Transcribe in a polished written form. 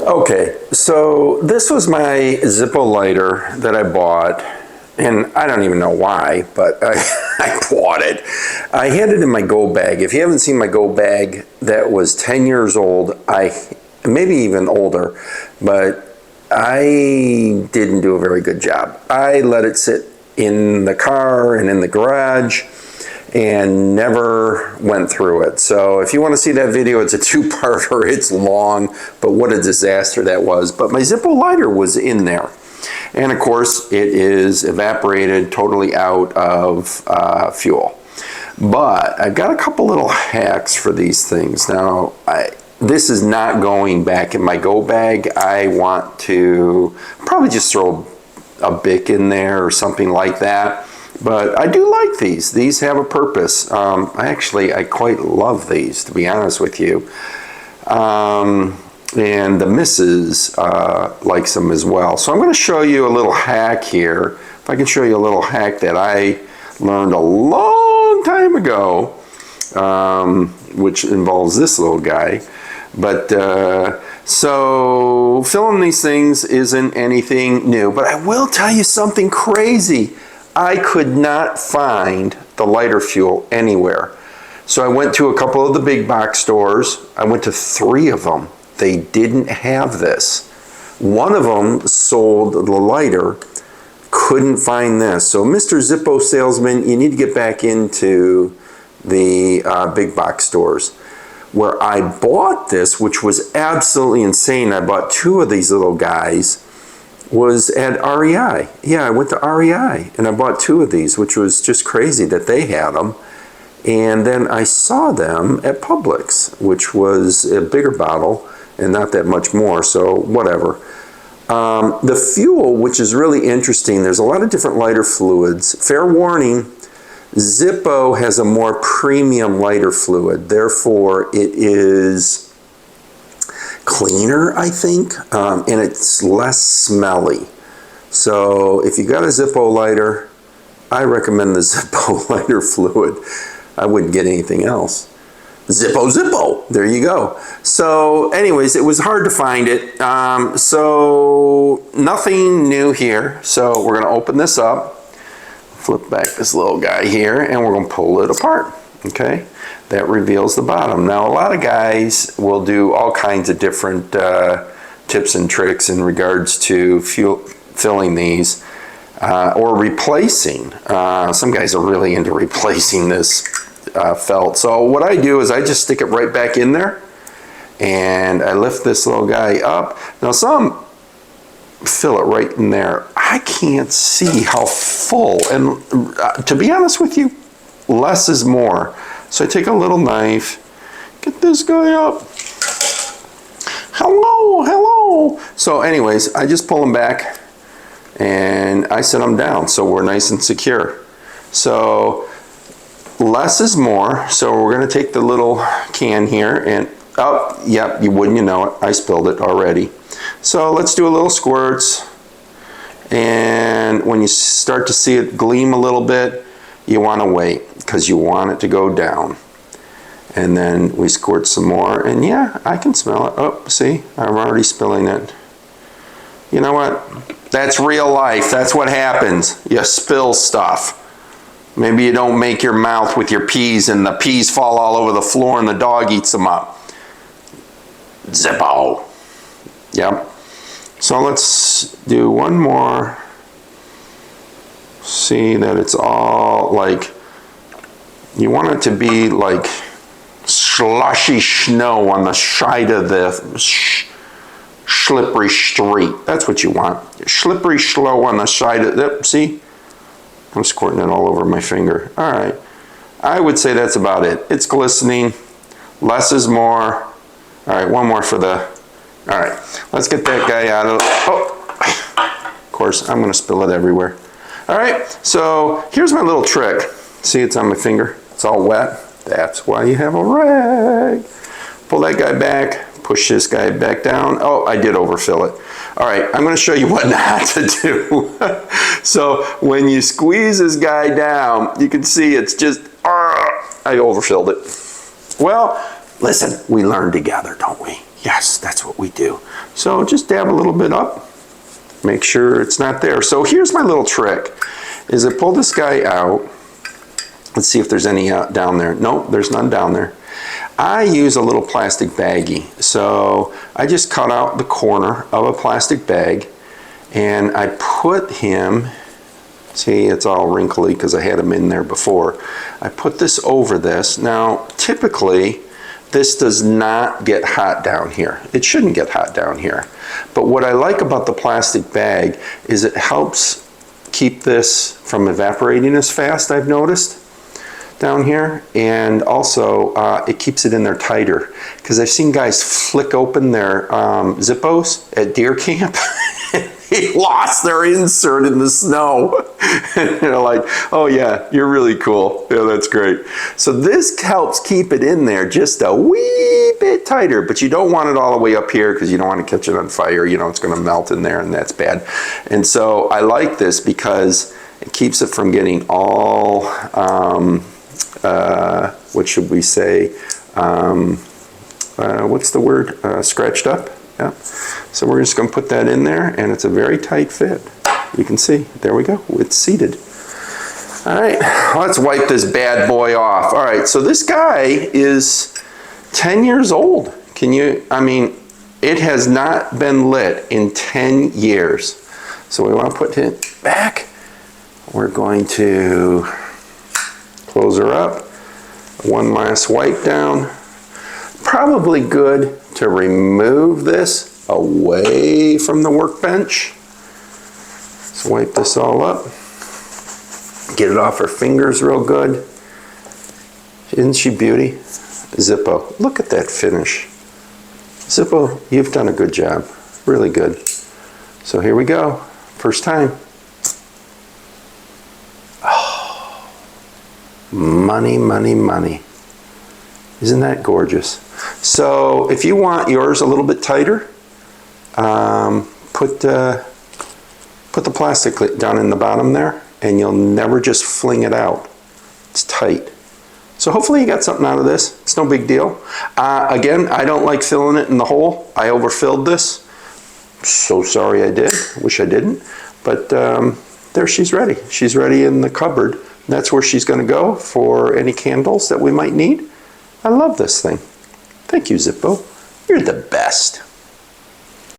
Okay, so this was my Zippo lighter that I bought, and I don't even know why, but I bought it. I had it in my go bag. If you haven't seen my go bag, that was 10 years old, maybe even older, but I didn't do a very good job. I let it sit in the car and in the garage and never went through it. So if you want to see that video, it's a two-parter. It's long, but what a disaster that was. But my Zippo lighter was in there. And of course, it is evaporated totally out of fuel. But I've got a couple little hacks for these things. Now, this is not going back in my go bag. I want to probably just throw a Bic in there or something like that. But I do like these. These have a purpose. I quite love these, to be honest with you. And the missus likes them as well. So I'm going to show you a little hack here. If I can show you a little hack that I learned a long time ago, which involves this little guy. But so filling these things isn't anything new. But I will tell you something crazy. I could not find the lighter fuel anywhere. So I went to a couple of the big box stores. I went to 3 of them. They didn't have this. One of them sold the lighter, couldn't find this. So Mr. Zippo salesman, you need to get back into the big box stores. Where I bought this, which was absolutely insane, I bought 2 of these little guys, was at REI. Yeah, I went to REI and I bought 2 of these, which was just crazy that they had them. And then I saw them at Publix, which was a bigger bottle and not that much more, so whatever. The fuel, which is really interesting, there's a lot of different lighter fluids. Fair warning, Zippo has a more premium lighter fluid, therefore it is cleaner, I think, and it's less smelly. So if you got a Zippo lighter, I recommend the Zippo lighter fluid. I wouldn't get anything else. Zippo, there you go. So anyways, it was hard to find it. So nothing new here. So we're gonna open this up, flip back this little guy here, and we're gonna pull it apart, okay? That reveals the bottom. Now, a lot of guys will do all kinds of different tips and tricks in regards to filling these or replacing. Some guys are really into replacing this felt. So what I do is I just stick it right back in there and I lift this little guy up. Now, some fill it right in there. I can't see how full, and to be honest with you, less is more. So I take a little knife, get this guy up. Hello, hello. So anyways, I just pull him back and I set him down so we're nice and secure. So less is more. So we're gonna take the little can here and, oh, yep, you wouldn't, you know it, I spilled it already. So let's do a little squirts. And when you start to see it gleam a little bit, you wanna wait, because you want it to go down. And then we squirt some more, and yeah, I can smell it. Oh, see, I'm already spilling it. You know what? That's real life. That's what happens. You spill stuff. Maybe you don't make your mouth with your peas and the peas fall all over the floor and the dog eats them up. Zippo. Yep. So let's do one more. See that it's all like, you want it to be like slushy snow on the side of the slippery street. That's what you want. Slippery slow on the side of the, see? I'm squirting it all over my finger. All right. I would say that's about it. It's glistening. Less is more. All right, one more for the, all right. Let's get that guy out of, oh, of course, I'm gonna spill it everywhere. All right, so here's my little trick. See, it's on my finger. It's all wet. That's why you have a rag. Pull that guy back, push this guy back down. Oh, I did overfill it. All right, I'm gonna show you what not to do. So when you squeeze this guy down, you can see it's just, I overfilled it. Well, listen, we learn together, don't we? Yes, that's what we do. So just dab a little bit up. Make sure it's not there. So here's my little trick, is I pull this guy out. Let's see if there's any down there. Nope, there's none down there. I use a little plastic baggie. So I just cut out the corner of a plastic bag and I put him, see, it's all wrinkly because I had him in there before. I put this over this. Now, typically, this does not get hot down here. It shouldn't get hot down here. But what I like about the plastic bag is it helps keep this from evaporating as fast, I've noticed, down here. And also, it keeps it in there tighter. Because I've seen guys flick open their Zippos at deer camp. They lost their insert in the snow. And they're like, oh yeah, you're really cool. Yeah, that's great. So this helps keep it in there just a wee bit tighter, but you don't want it all the way up here because you don't want to catch it on fire. You know, it's going to melt in there and that's bad. And so I like this because it keeps it from getting all, what should we say? What's the word? Scratched up. Yeah. So we're just going to put that in there, and it's a very tight fit. You can see, there we go, it's seated. All right, let's wipe this bad boy off. All right, so this guy is 10 years old. Can you, I mean, it has not been lit in 10 years. So we want to put it back. We're going to close her up. One last wipe down. Probably good to remove this away from the workbench. Let's wipe this all up. Get it off her fingers real good. Isn't she beauty? Zippo, look at that finish. Zippo, you've done a good job. Really good. So here we go. First time. Oh, money, money, money. Isn't that gorgeous? So if you want yours a little bit tighter, put the plastic clip down in the bottom there, and you'll never just fling it out. It's tight. So hopefully you got something out of this. It's no big deal. Again, I don't like filling it in the hole. I overfilled this. So sorry I did. Wish I didn't. But there, she's ready. She's ready in the cupboard. That's where she's going to go for any candles that we might need. I love this thing. Thank you, Zippo. You're the best.